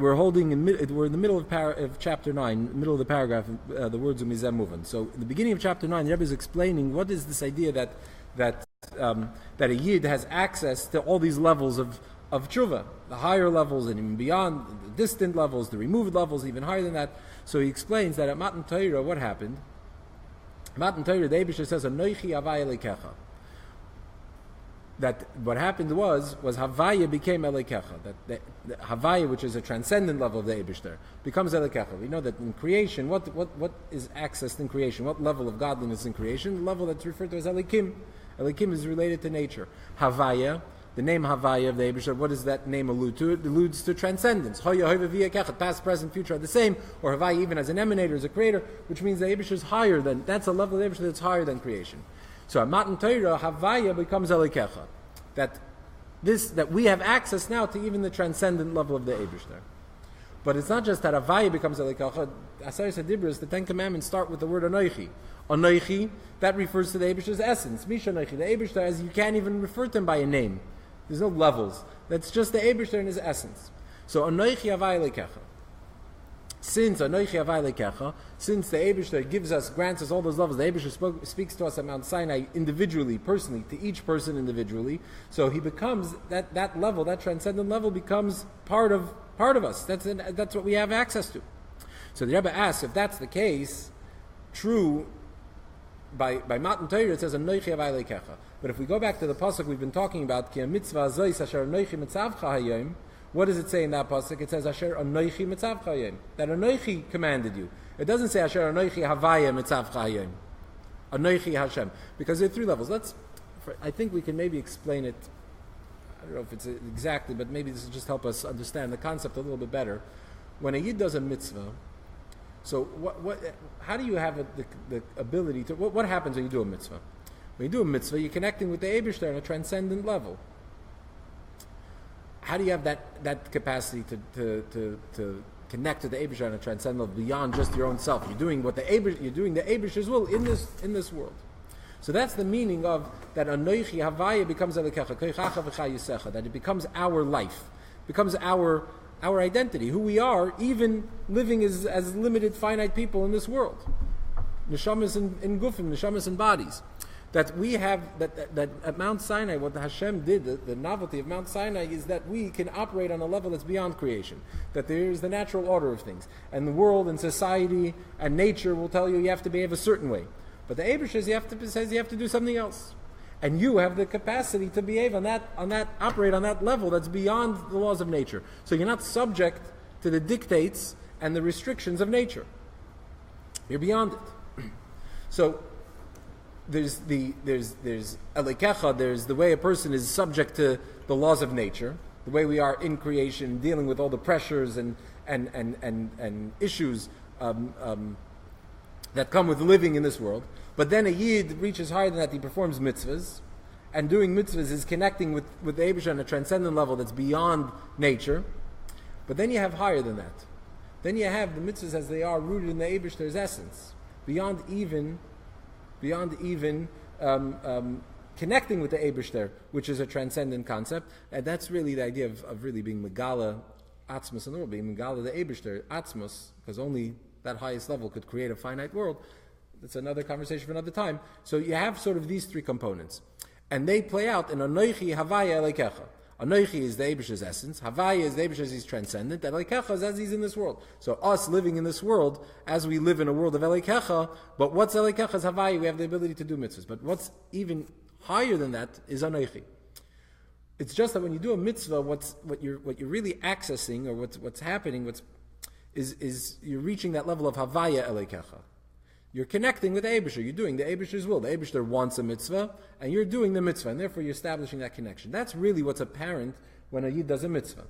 we're in the middle of chapter 9, middle of the paragraph, the words of Mizem Muvan. So in the beginning of chapter 9, the Rebbe is explaining what is this idea that a Yid has access to all these levels of tshuva, the higher levels and even beyond, the distant levels, the removed levels, even higher than that. So he explains that at Matan Torah, what happened? Matan Torah, the Eibusher says, Anoichi Havaya Lekecha. That what happened was Havaya became Elekecha. That the Havaya, which is a transcendent level of the Eibusher, becomes Elekecha. We know that in creation, what is accessed in creation? What level of godliness in creation? The level that's referred to as Elikim. Elikim is related to nature. Havaya, the name Havaya of the Eibusher, what does that name allude to? It alludes to transcendence. Past, present, future are the same. Or Havaya even as an emanator, as a creator, which means the Eibusher is higher than, that's a level of the Eibusher that's higher than creation. So at Matan Torah, Havaya becomes Elikecha. That we have access now to even the transcendent level of the Eibusher. But it's not just that Havaya becomes Elikecha. Asaris HaDibros, the Ten Commandments start with the word Anoichi. Anoichi, that refers to the Eibusher's essence. Misha Anoichi, the Eibusher, as you can't even refer to him by a name. There's no levels. That's just the Eibusher in his essence. So Anoichi Havaya Lekecha. Since Anoichi Havaya Lekecha, since the Eibusher grants us all those levels, the Eibusher speaks to us at Mount Sinai individually, personally, to each person individually. So he becomes that level, that transcendent level, becomes part of us. That's what we have access to. So the Rebbe asks, if that's the case, true. By Matan Torah it says Anoichi Havaya Lekecha. But if we go back to the pasuk we've been talking about, Ki mitzvah zois asher Anoichi mitzavcha hayom, what does it say in that pasuk? It says Asher Anoichi mitzavcha hayom. That Anoichi commanded you. It doesn't say Asher Anoichi Havaya mitzavcha hayom. Anoichi Hashem. Because there are three levels. I think we can maybe explain it. I don't know if it's exactly, but maybe this will just help us understand the concept a little bit better. When a Yid does a mitzvah, so how do you have the ability to, what happens when you do a mitzvah? When you do a mitzvah, you're connecting with the Eibusher on a transcendent level. How do you have that capacity to connect to the Eibusher on a transcendent level beyond just your own self? You're doing the Eibusher's will in this world. So that's the meaning of that Anoichi Havaya becomes Elikecha, Koichacha v'Chayisecha, that it becomes our life, becomes our identity, who we are, even living as limited, finite people in this world. Neshamas in gufim, neshamas in bodies. That we have, that at Mount Sinai, what Hashem did, the novelty of Mount Sinai is that we can operate on a level that's beyond creation. That there is the natural order of things. And the world and society and nature will tell you have to behave a certain way. But the Eibusher says you have to do something else. And you have the capacity to behave operate on that level that's beyond the laws of nature. So you're not subject to the dictates and the restrictions of nature. You're beyond it. So there's Elikecha, there's the way a person is subject to the laws of nature, the way we are in creation, dealing with all the pressures and issues that come with living in this world. But then a Yid reaches higher than that, he performs mitzvahs, and doing mitzvahs is connecting with the Eibusher on a transcendent level that's beyond nature. But then you have higher than that. Then you have the mitzvahs as they are rooted in the Eibusher's essence, beyond even connecting with the Eibusher, which is a transcendent concept. And that's really the idea of really being Megala Atzmos in the world, being Megala the Eibusher Atzmos, because only that highest level could create a finite world. That's another conversation for another time. So you have sort of these three components. And they play out in Anoichi Havaya Elikecha. Anoichi is the Eibusher's essence. Havaya is the Eibusher's, he's transcendent. And Elikecha is as he's in this world. So us living in this world, as we live in a world of Elikecha, but what's Elikecha's Havaya? We have the ability to do mitzvahs. But what's even higher than that is Anoichi. It's just that when you do a mitzvah, what you're really accessing, or what's happening, is you're reaching that level of Havaya Elikecha. You're connecting with the Eibusher. You're doing the Eibusher's will. The Eibusher wants a mitzvah, and you're doing the mitzvah, and therefore you're establishing that connection. That's really what's apparent when a Yid does a mitzvah.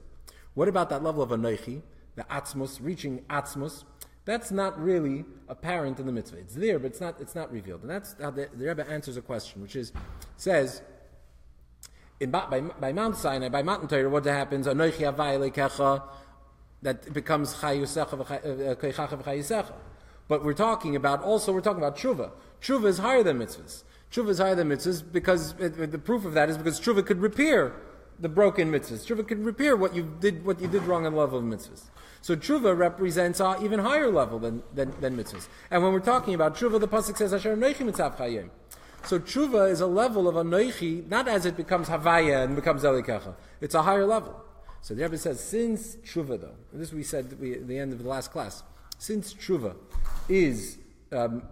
What about that level of Anoichi, the Atzmos, reaching Atzmos? That's not really apparent in the mitzvah. It's there, but it's not revealed. And that's how the Rebbe answers a question, which says, by Mount Sinai, by Mount Torah, what happens? Anoichi Havaya Lekecha, that becomes Chayusecha v'Chayisecha. But we're talking about tshuva. Tshuva is higher than mitzvahs. Tshuva is higher than mitzvahs because the proof of that is because tshuva could repair the broken mitzvahs. Tshuva can repair what you did wrong on the level of mitzvahs. So tshuva represents an even higher level than mitzvahs. And when we're talking about tshuva, the pasuk says Asher Anoichi Mitzav Chayim. So tshuva is a level of Anoichi, not as it becomes Havaya and becomes Elikecha. It's a higher level. So the Rebbe says, since tshuva though, and this we said at the end of the last class, since tshuva is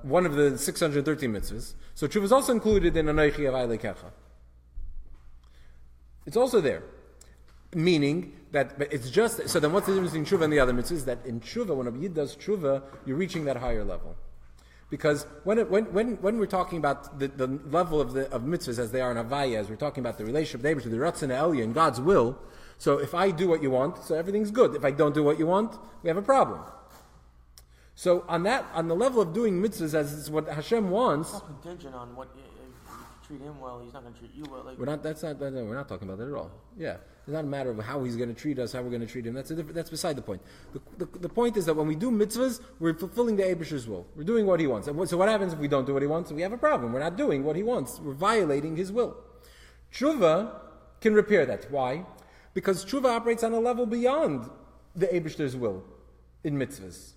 one of the 613 mitzvahs, so tshuva is also included in Anoichi of Elikecha. It's also there. Meaning that it's just, so then what's the difference between tshuva and the other mitzvahs? That in tshuva, when a yid does tshuva, you're reaching that higher level. Because when we're talking about the level of mitzvahs as they are in Havaya, as we're talking about the relationship with the Ratzon Elya and God's will, so if I do what you want, so everything's good. If I don't do what you want, we have a problem. So on the level of doing mitzvahs as is what Hashem wants, it's not contingent on what if you treat him well, he's not going to treat you well. Like we're not talking about that at all. Yeah, it's not a matter of how he's going to treat us, how we're going to treat him. That's beside the point. The point is that when we do mitzvahs, we're fulfilling the Eibusher's will. We're doing what he wants. So what happens if we don't do what he wants? We have a problem. We're not doing what he wants. We're violating his will. Tshuva can repair that. Why? Because tshuva operates on a level beyond the Eibusher's will in mitzvahs.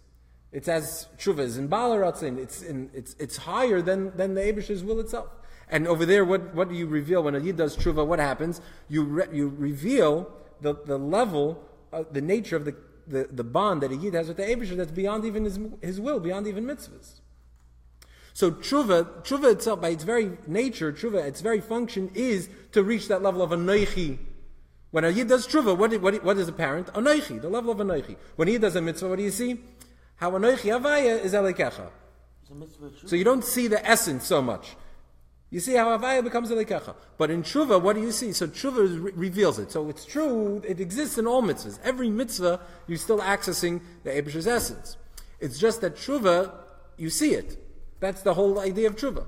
It's as tshuva is in Baal Ratzon. It's higher than the Eibusher's will itself. And over there, what do you reveal when a yid does tshuva? What happens? You reveal the level, the nature of the bond that a yid has with the Eibusher that's beyond even his will, beyond even mitzvahs. So tshuva itself, by its very nature, its very function is to reach that level of anoichi. When a yid does tshuva, what is apparent? Anoichi, the level of anoichi. When he does a mitzvah, what do you see? How anoichi havaya is elikecha. So you don't see the essence so much. You see how Havaya becomes Elikecha. But in Tshuva, what do you see? So Tshuva reveals it. So it's true, it exists in all mitzvahs. Every mitzvah, you're still accessing the Eibusher's essence. It's just that Tshuva, you see it. That's the whole idea of Tshuva.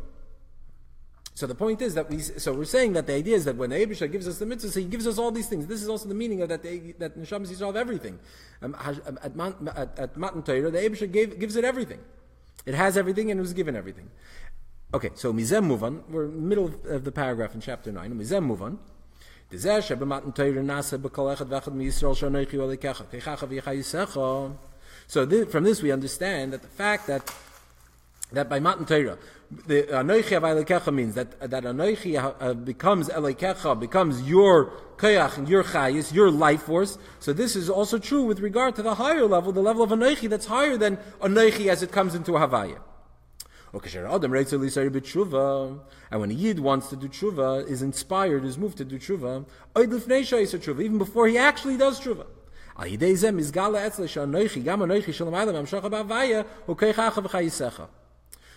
So the point is that we're saying that the idea is that when the Eibusher gives us the mitzvahs, he gives us all these things. This is also the meaning of that Neshamas Yisrael have everything. At Matan Torah, the Eibusher gives it everything. It has everything and it was given everything. Okay, so Mizem Muvan, we're in the middle of the paragraph in chapter 9. Mizem Muvan. So from this we understand that the fact that by Matan Torah, the Anoichi of Elikecha means that Anoichi becomes Elikecha, becomes your koyach and your chayis, your life force. So this is also true with regard to the higher level, the level of Anoichi that's higher than Anoichi as it comes into Havaya. And when a yid wants to do tshuva, is inspired, is moved to do tshuva, even before he actually does tshuva.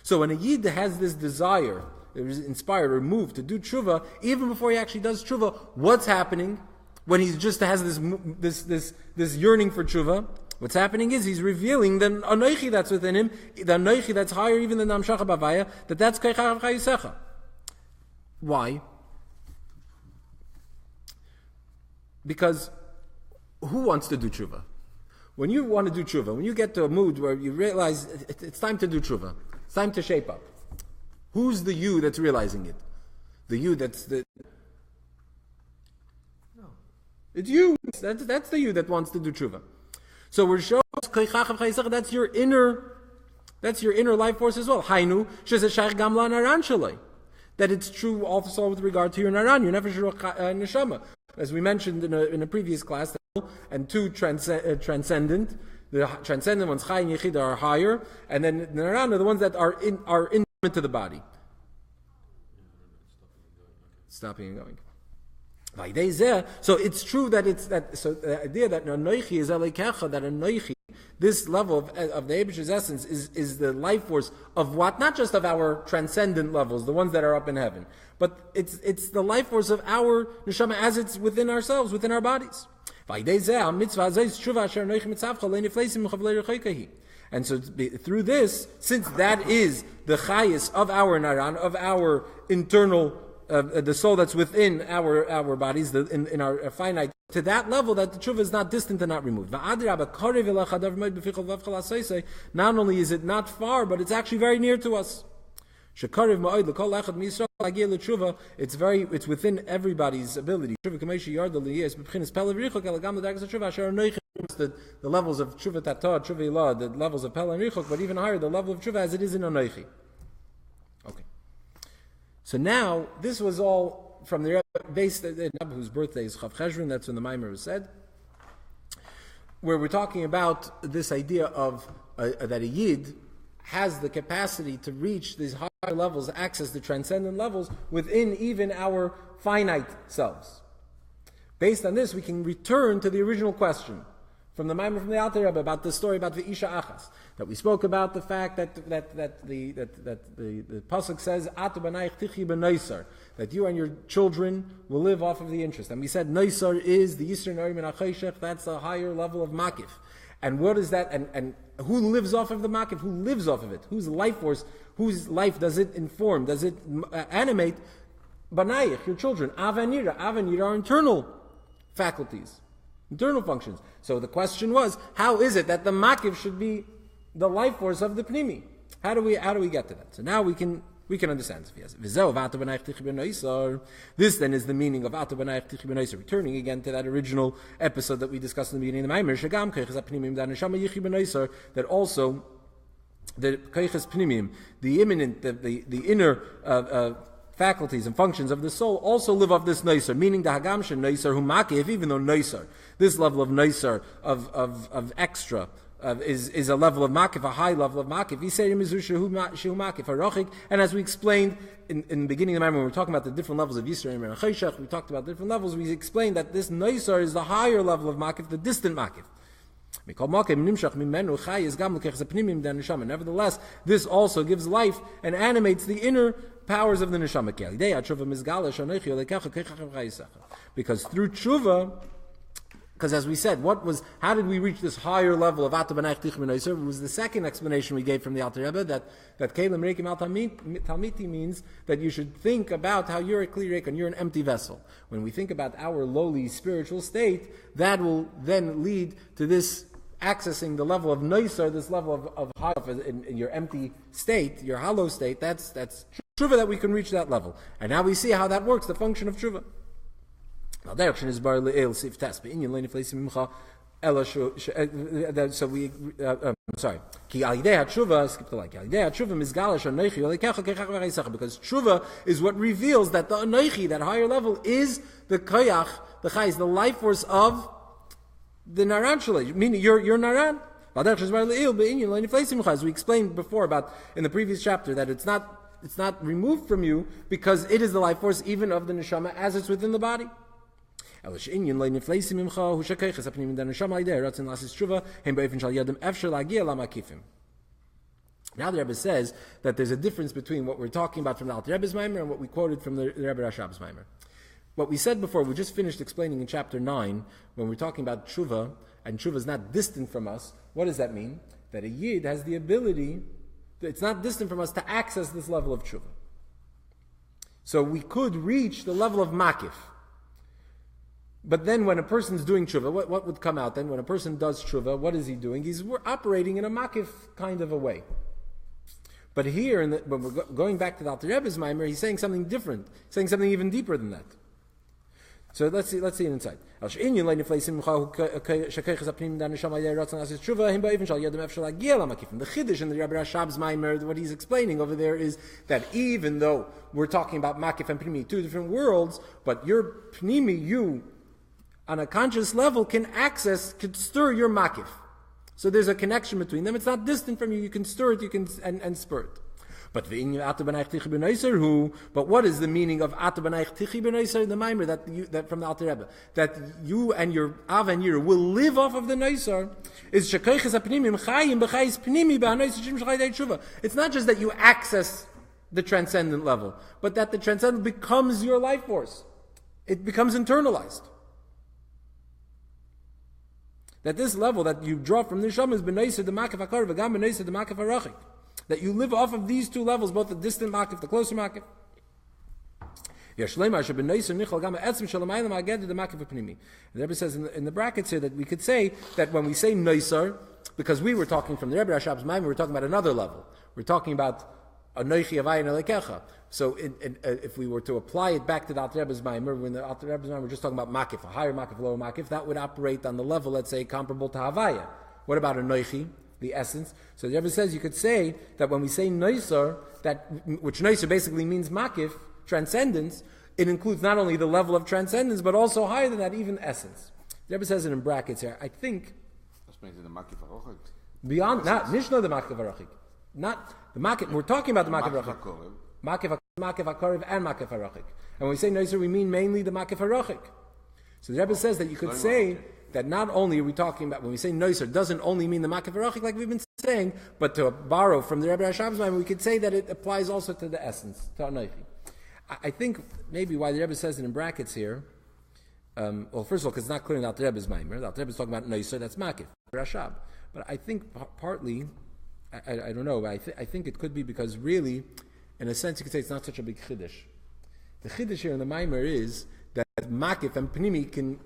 So when a yid has this desire, is inspired or moved to do tshuva, even before he actually does tshuva, what's happening when he just has this yearning for tshuva? What's happening is he's revealing the anoichi that's within him, the anoichi that's higher even than Namshacha Bavaya, that's Keichav Chayisecha. Why? Because who wants to do tshuva? When you want to do tshuva, when you get to a mood where you realize it's time to do tshuva, it's time to shape up, who's the you that's realizing it? The you that's the... No. It's you. That's the you that wants to do tshuva. So we're showing that's your inner life force as well. Hainu that it's true also with regard to your naran, your nefesh neshama, as we mentioned in a previous class. And two transcendent. The transcendent ones, Chai and Yechid, are higher, and then the naran are the ones that are into the body. Stopping and going. So it's true that so the idea that Anoichi is Elikecha, that Anoichi, this level of the Eibusher's essence is the life force of what, not just of our transcendent levels, the ones that are up in heaven, but it's the life force of our neshama as it's within ourselves, within our bodies. And so through this, since that is the chayis of our naran, of our internal the soul that's within our bodies, in our finite, to that level that the tshuva is not distant and not removed. Not only is it not far, but it's actually very near to us. It's within everybody's ability. The levels of tshuva tata, tshuva ilah, the levels of pella and richok, but even higher, the level of tshuva as it is in anoichi. Okay. So now, this was all from the Rebbe, based on whose birthday is Chav Cheshvan, that's when the Maimer was said, where we're talking about this idea of that a Yid has the capacity to reach these higher levels, access the transcendent levels within even our finite selves. Based on this, we can return to the original question from the Maimer from the Alter Rebbe about the story about the Isha Achas, that we spoke about the fact that the pasuk says Atu b'nayich tichi b'noisar, that you and your children will live off of the interest, and we said noisar is the Yisr Norim and Achayshech, that's a higher level of makif. And what is that? And who lives off of the makif? Who lives off of it? Whose life force? Whose life does it inform? Does it animate? Banayich, your children. Avanira. Avanira are internal faculties, internal functions. So the question was, how is it that the makif should be the life force of the pnimi? How do we get to that? So now we can understand. This then is the meaning of Atu b'nayich tichi b'noisar. Returning again to that original episode that we discussed in the beginning of the Maimer, that also the keiches pnimim, the imminent, the inner faculties and functions of the soul also live off this noisar, meaning the hagam shen noisar hu makif, even though noisar, this level of noisar, of extra, is a level of makif, a high level of makif. And as we explained in the beginning of the Maimer, when we were talking about the different levels of Yisrael and Chayshach, we talked about different levels. We explained that this noisar is the higher level of makif, the distant makif. Nevertheless, this also gives life and animates the inner powers of the neshama. Because through tshuva, because as we said, how did we reach this higher level of Atu b'nayich tichi b'noisar? It was the second explanation we gave from the Alter Rebbe, that Kelim Reikim al Talmiti means that you should think about how you're a Kli Reikon, you're an empty vessel. When we think about our lowly spiritual state, that will then lead to this accessing the level of noisar, this level of high in your empty state, your hollow state. That's tshuva, that we can reach that level. And now we see how that works, the function of tshuva. So we, because tshuva is what reveals that the anoichi, that higher level, is the koyach, the chai, is the life force of the naran shalei, meaning you're naran. As we explained before about in the previous chapter, that it's not removed from you because it is the life force even of the neshama as it's within the body. Now the Rebbe says that there's a difference between what we're talking about from the Alter Rebbe's Maimer and what we quoted from the Rebbe Rashab's Maimer. What we said before, we just finished explaining in chapter 9, when we're talking about tshuva, and tshuva is not distant from us. What does that mean? That a yid has the ability, it's not distant from us, to access this level of tshuva. So we could reach the level of makif. But then when a person's doing tshuva, what would come out then? When a person does tshuva, what is he doing? He's operating in a makif kind of a way. But here, when we're going back to the Alter Rebbe's Maimer, he's saying something different, saying something even deeper than that. So let's see it inside. The Chiddush in the Rebbe Rashab's Maimer, what he's explaining over there is that even though we're talking about makif and pnimi, two different worlds, but your pnimi, you, on a conscious level, can stir your makif. So there's a connection between them. It's not distant from you. You can stir it, and spur it. But what is the meaning of Atu b'nayich tichi b'noisar in the Maimer that from the Alter Rebbe, that you and your Av and Yir will live off of the noisar? Is shekoiches apnimim chayim b'chayis pnimi b'hanoisar shim shchalei tshuva. It's not just that you access the transcendent level, but that the transcendent becomes your life force. It becomes internalized. That this level that you draw from the neshama is b'noisar the makif hakar v'gam b'noisar the makif harachik. That you live off of these two levels, both the distant makif, the closer makif. The Rebbe says in the brackets here that we could say that when we say noisar, because we were talking from the Rebbe Rashab's mind, we were talking about another level. We're talking about Anoichi Havaya Nelekecha. So if we were to apply it back to the Alter Rebbe's Maimer, when the Alter Rebbe's Maimer we're just talking about makif, a higher makif, lower makif, that would operate on the level, let's say, comparable to Havaya. What about Anoichi, the essence? So the Rebbe says you could say that when we say Neusar, which Neusar basically means makif, transcendence, it includes not only the level of transcendence, but also higher than that, even essence. The Rebbe says it in brackets here. I think beyond, not Nishna the makif arachik, not the makif. We're talking about the makif arachik. Makif HaKoriv and Makif HaRachik. And when we say Noiser, we mean mainly the Makif HaRachik. So the Rebbe says that you could say that not only are we talking about, when we say Noiser, doesn't only mean the Makif HaRachik like we've been saying, but to borrow from the Rebbe Rashab's mind, we could say that it applies also to the essence, to Anoichi. I think maybe why the Rebbe says it in brackets here, well, first of all, because it's not clear in the Rebbe's mind. The Rebbe is talking about Noiser, that's Makif, Rashab. But I think partly, I don't know, but I think it could be because really, in a sense, you could say it's not such a big chiddush. The chiddush here in the Maimer is that makif and pnimi can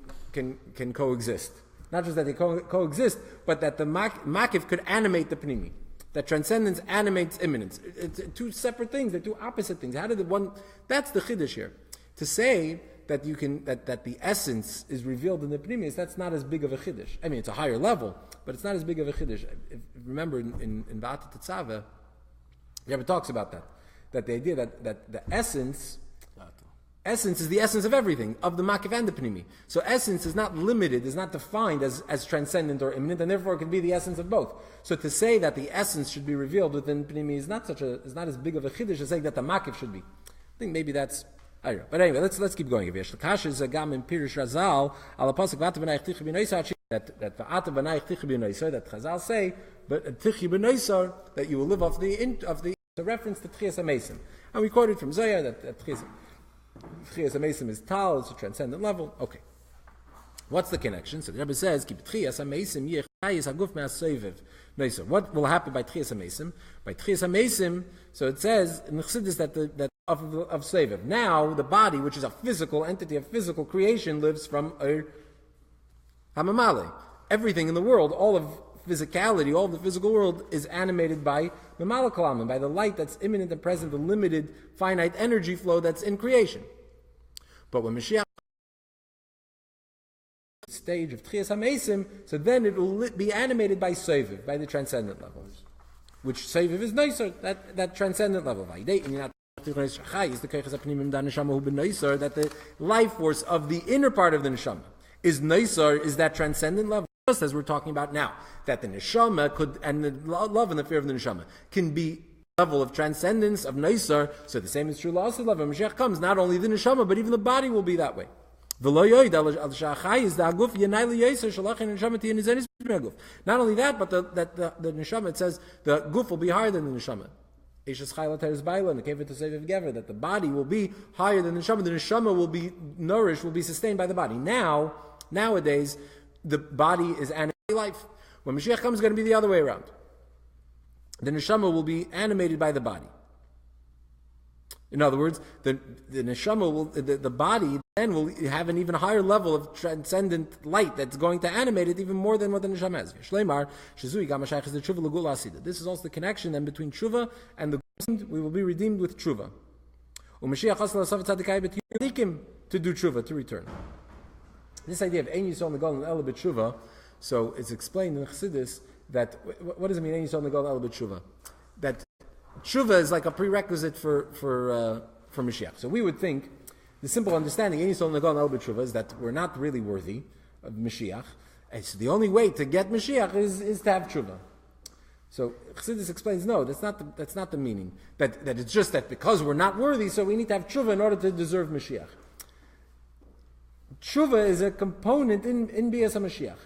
coexist. Not just that they coexist, but that the makif could animate the pnimi. That transcendence animates immanence. It's two separate things. They're two opposite things. How did the one? That's the chiddush here. To say that you can that the essence is revealed in the pnimis, that's not as big of a chiddush. I mean, it's a higher level, but it's not as big of a chiddush. Remember in Va'ata Tetzaveh, the Rebbe talks about that. That the idea that the essence is the essence of everything, of the makif and the pnimi. So essence is not limited, is not defined as transcendent or immanent, and therefore it can be the essence of both. So to say that the essence should be revealed within pnimi is not as big of a chiddush as saying that the makif should be. I think maybe that's, I don't know. But anyway, let's keep going. That Chazal say, but that you will live off the a reference to Tchias HaMesim. And we quoted from Zohar that Tchias HaMesim is Tal, it's a transcendent level. Okay. What's the connection? So the Rebbe says, Ki Tchias HaMesim yechayis haguf me'asoivev. So what will happen by Tchias HaMesim? By Tchias HaMesim, so it says in the Chassidus that of Soivev. Now, the body, which is a physical entity, a physical creation, lives from Hamamale. Everything in the world, all of physicality, all of the physical world is animated by the Malakalam, by the light that's immanent and present, the limited, finite energy flow that's in creation. But when Mashiach stage of Tchias HaMesim, so then it will be animated by Soiviv, by the transcendent levels. Which Soiviv is Neusar, that transcendent level. That the life force of the inner part of the Neshama is Neusar, is that transcendent level. Just as we're talking about now, that the neshama could, and the love and the fear of the neshama can be level of transcendence of neisar. So the same is true. Love when Mashiach comes, not only the neshama but even the body will be that way. Not only that, but the neshama, it says the guf will be higher than the neshama. That the body will be higher than the neshama. The neshama will be nourished, will be sustained by the body. Nowadays, the body is animated life. When Mashiach comes, it's going to be the other way around. The neshama will be animated by the body. In other words, the neshama will, the body then will have an even higher level of transcendent light that's going to animate it even more than what the neshama has. This is also the connection then between tshuva and the we will be redeemed with tshuva. To do tshuva, to return. This idea of Ein Yisrael Negal and Ela B'Tshuva, so it's explained in Chassidus that, what does it mean Ein Yisrael Negal and Ela B'Tshuva? That tshuva is like a prerequisite for Mashiach. So we would think, the simple understanding, Ein Yisrael Negal and Ela B'Tshuva, is that we're not really worthy of Mashiach, and so the only way to get Mashiach is to have tshuva. So Chassidus explains, no, that's not the meaning. That it's just that because we're not worthy, so we need to have tshuva in order to deserve Mashiach. Tshuva is a component in Bias HaMashiach.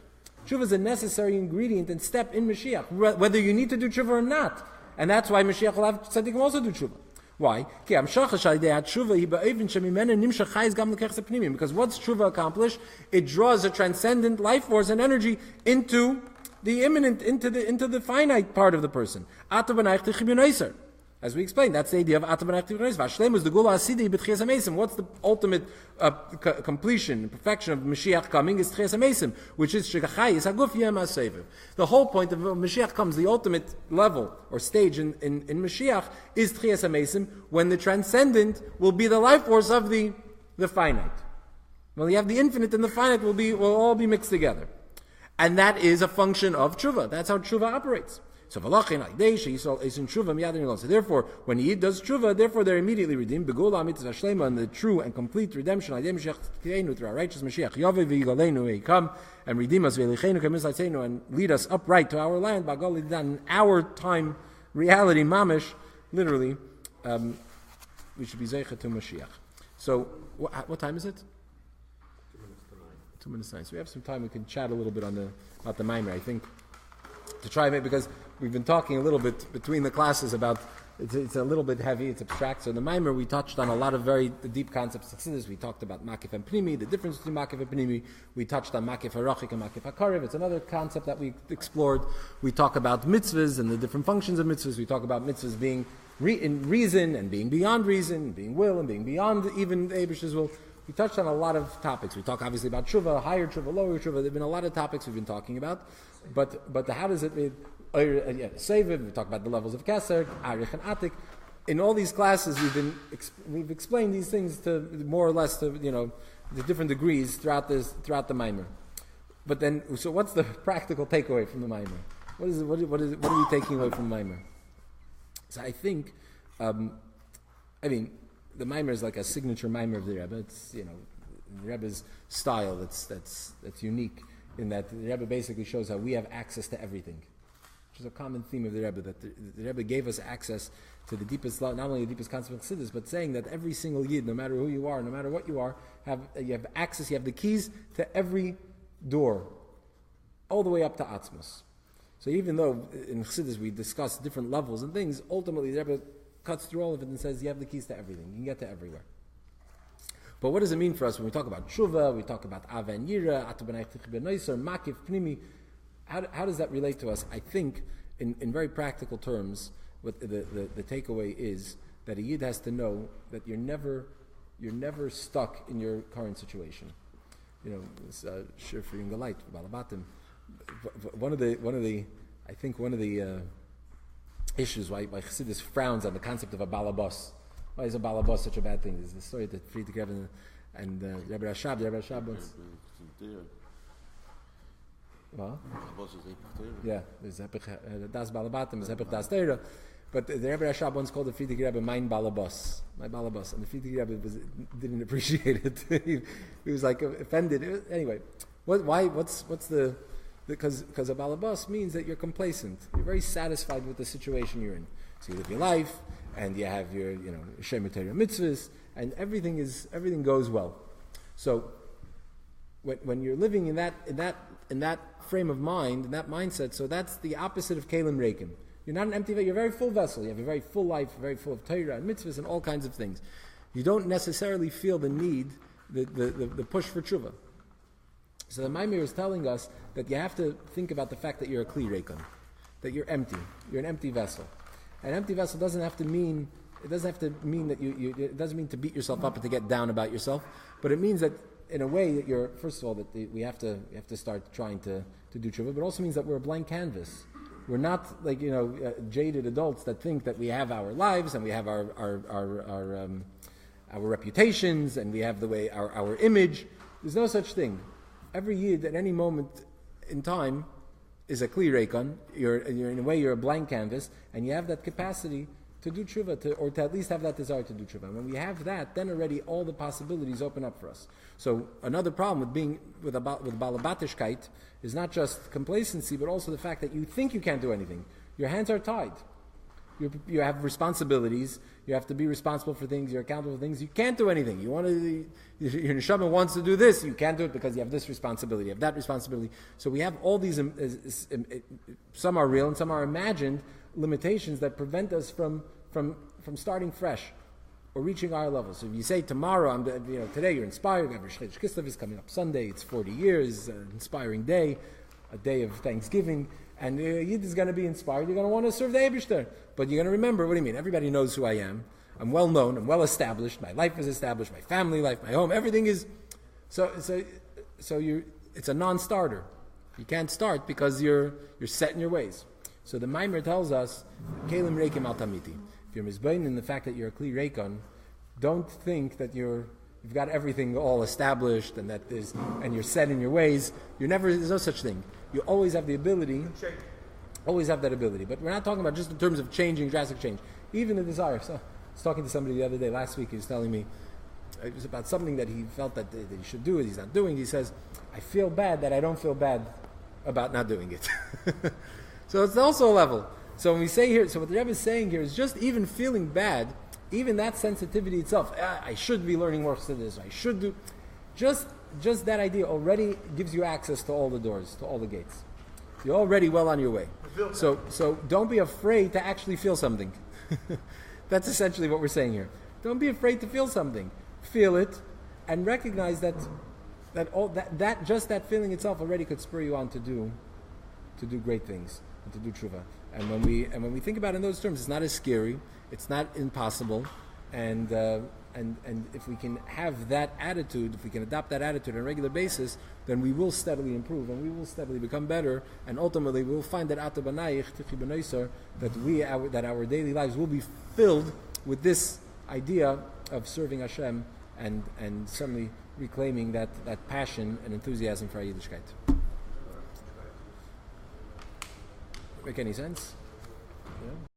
Tshuva is a necessary ingredient and step in Mashiach, whether you need to do tshuva or not. And that's why Mashiach will have tzaddikim also do tshuva. Why? Because what's tshuva accomplish? It draws a transcendent life force and energy into the immanent, into the finite part of the person. As we explained, that's the idea of Atam and Achtiv V'Shleimus, the Gula Asidi b'Tchias HaMesim. What's the ultimate completion and perfection of Mashiach coming? Is Tchias HaMesim, which is Shekachayis Haguf Yem HaSever. The whole point of Mashiach comes, the ultimate level or stage in Mashiach is Tchias HaMesim, when the transcendent will be the life force of the finite. Well, you have the infinite and the finite will all be mixed together. And that is a function of Tshuva. That's how Tshuva operates. So therefore, when Yid does tshuva, therefore they're immediately redeemed. And the true and complete redemption through our righteous Mashiach, come and redeem us, and lead us upright to our land, in our time, reality, mamish, literally, we should be zeicha to Mashiach. So, what time is it? 2 minutes to 9. So we have some time. We can chat a little bit about the Maimer, I think, to try it, because we've been talking a little bit between the classes about it's a little bit heavy, it's abstract. So in the Maimer we touched on a lot of very deep concepts of Chassidus. We talked about Makif and Pnimi, the difference between Makif and Pnimi. We touched on Makif HaRachik and Makif HaKarev. It's another concept that we explored. We talk about mitzvahs and the different functions of mitzvahs. We talk about mitzvahs being in reason and being beyond reason, being will and being beyond even the Eibishter's will. We touched on a lot of topics. We talk obviously about tshuva, higher tshuva, lower tshuva. There have been a lot of topics we've been talking about. But how does it... Seviv, we talk about the levels of Keser, Arich and Atik. In all these classes, we've explained these things to more or less to the different degrees throughout the Maimer. But then, so what's the practical takeaway from the Maimer? What are we taking away from the Maimer? So I think, the Maimer is like a signature Maimer of the Rebbe. It's the Rebbe's style that's unique in that the Rebbe basically shows how we have access to everything. Which is a common theme of the Rebbe, that the Rebbe gave us access to the deepest, not only the deepest concept of Chassidus, but saying that every single Yid, no matter who you are, no matter what you are, you have access, you have the keys to every door, all the way up to Atzmos. So even though in Chassidus we discuss different levels and things, ultimately the Rebbe cuts through all of it and says you have the keys to everything. You can get to everywhere. But what does it mean for us when we talk about Tshuva, we talk about Ava and Yira, Atu B'nai Tich B'naiser, Makif, Pnimi? How does that relate to us? I think, in very practical terms, what the takeaway is that a Yid has to know that you're never stuck in your current situation. It's Shir for Yingalite, Balabatim. One of the issues why Chassidus frowns on the concept of a balabas. Why is a balabas such a bad thing? There's the story that Friedrich Rebbe and Rebbe Rashab once. Well, yeah, there's Das Balabatim, there's Hepech Das Teira. But the Rebbe Rashab once called the Friedrich Rebbe mein Balabas. And the Friedrich Rebbe didn't appreciate it. he was like offended. Anyway, because a Balabas means that you're complacent. You're very satisfied with the situation you're in. So you live your life, and you have your, Shem Torah mitzvahs, and everything goes well. So when you're living in that frame of mind, in that mindset, so that's the opposite of Kalim Reikim. You're not an empty vessel, you're a very full vessel. You have a very full life, very full of Torah and mitzvahs and all kinds of things. You don't necessarily feel the need, the push for tshuva. So the Maimir is telling us that you have to think about the fact that you're a Kli Reikim, that you're empty. You're an empty vessel. An empty vessel doesn't have to mean that it doesn't mean to beat yourself up and to get down about yourself, but it means that in a way that you're, first of all, that we have to start trying to do tshuva, but it also means that we're a blank canvas. We're not like jaded adults that think that we have our lives and we have our reputations and we have the way our image. There's no such thing. Every Yid at any moment in time is a Kli Reikon. You're in a way you're a blank canvas, and you have that capacity to do tshuva, or to at least have that desire to do tshuva. And when we have that, then already all the possibilities open up for us. So another problem with balabatishkeit is not just complacency, but also the fact that you think you can't do anything. Your hands are tied. You have responsibilities. You have to be responsible for things. You're accountable for things. You can't do anything. Your neshama wants to do this. You can't do it because you have this responsibility. You have that responsibility. So we have all these. Some are real and some are imagined limitations that prevent us from starting fresh or reaching our level. So if you say tomorrow, today you're inspired. Chodesh Kislev is coming up Sunday. It's 40 years, an inspiring day, a day of Thanksgiving. And Yid is going to be inspired. You're going to want to serve the Eibishter. But you're going to remember, what do you mean? Everybody knows who I am. I'm well known. I'm well established. My life is established. My family life, my home, everything is. So it's a non-starter. You can't start because you're set in your ways. So the Maimer tells us, Kelim Reikim Al Tamiti. If you're mizbein in the fact that you're a Kli Reikon, don't think that you've got everything all established and you're set in your ways. There's no such thing. You always have the ability. Always have that ability. But we're not talking about just in terms of changing, drastic change. Even the desire. So, I was talking to somebody the other day, last week, he was telling me, it was about something that he felt that he should do, he's not doing. He says, I feel bad that I don't feel bad about not doing it. So it's also a level. So when we say here, so what the Rebbe is saying here is just even feeling bad, even that sensitivity itself, I should be learning more chassidus, I should do, just that idea already gives you access to all the doors, to all the gates. You're already well on your way. So don't be afraid to actually feel something. That's essentially what we're saying here. Don't be afraid to feel something. Feel it, and recognize that just that feeling itself already could spur you on to do great things and to do tshuva. And when we think about it in those terms, it's not as scary, it's not impossible, and if we can have that attitude, if we can adopt that attitude on a regular basis, then we will steadily improve and we will steadily become better, and ultimately we will find that that our daily lives will be filled with this idea of serving Hashem and suddenly reclaiming that passion and enthusiasm for Yiddishkeit. Make any sense? Yeah.